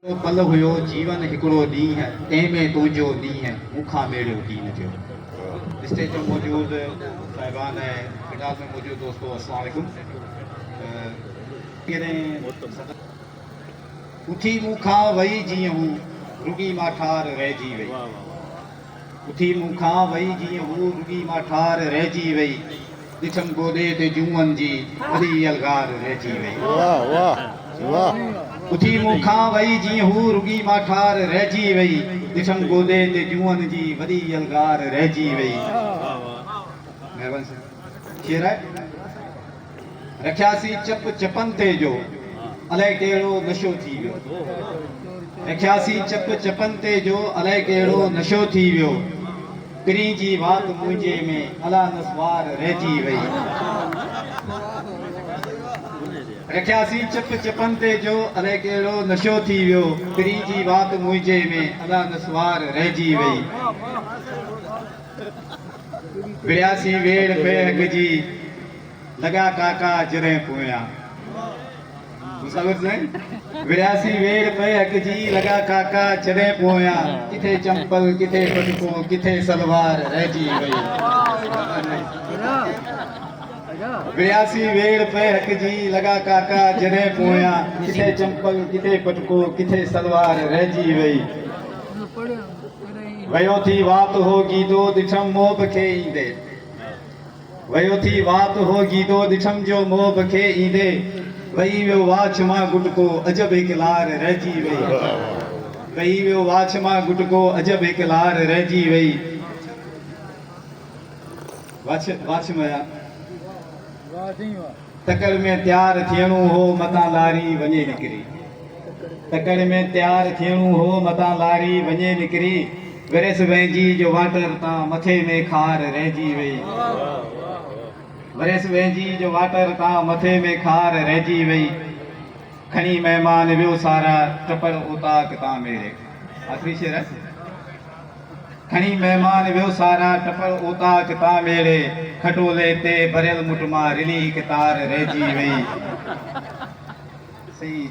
तो पल हुयो जीवन हिकिड़ो ॾींहुं है तंहिंमें तुंहिंजो ॾींहुं है मूंखां मेड़ियो कीन जो। स्टेज में मौजूद साहिबान है, खिताब में मौजूद दोस्तों अस्सलाम वालेकुम। उथी मूंखां वई जीअं हू रुगी माठार रहिजी वई। उथी मूंखां वई जीअं हू रुगी माठार रहिजी वई। ॾिठमि गोॾे ते जूअनि जी वॾी अलगार रहिजी वई। वाह वाह वाह। उथी मूंखां वई जीअं हू रुगी माठार रहिजी वई। ॾिठमि गोॾे ते जूअनि जी वॾी अलगार रहिजी वई। महिरबानी साईं। शेर आहे। रखियासीं चप चपनि ते जो अलाए कहिड़ो नशो थी वियो। रखियासीं चप चपनि ते जो अलाए कहिड़ो नशो थी वियो। पिरी जी वात मुंहिंजे में अला नस्वार रहिजी वई। रखियासीं चप चपनि ते जो अलाए कहिड़ो नशो थी वियो। पिरी जी वात मुंहिंजे में अला नस्वार रहिजी वई। विड़ियासीं वेड़ बेहग जी लॻा काका जॾहिं पोयां। विड़ियासीं वेड़ बेहग जी लॻा काका जॾहिं पोयां। किथे चंपल किथे पटको किथे सलवार रहिजी वई। विड़ियासीं वेड़ बेहग जी लॻा काका जॾहिं पोयां। किथे चंपल किथे पटको किथे सलवार रहिजी वई। वयो थी वात हो गीदो ॾिठमि मोह खे ईंदे। वयो थी वात हो गीदो ॾिठमि जो मोह खे ईंदे। वही वियो वाछ मां गुटको अजब हिकु लार रहिजी वई। वही वियो वाछ मां गुटको अजब हिकु लार रहिजी वई। वाछ मया तकड़ में तयारु थियणो हो मतां लारी वञे निकिरी। तकड़ में तयारु थियणो हो मतां लारी वञे निकिरी। विरस वहिंजी जो वाटर तां मथे में खार रहिजी वई। विरस वहिंजी जो वाटर तां मथे में खार रहिजी वई। खणी महिमान वियो सारा टपर उताक तां मेरे। आख़िरी शेर आहे। खणी महिमान वियो सारा टपर उताक तां मेरे। खटोले ते भरियल मुठ मां रिली हिकु तार रहिजी वई। सही।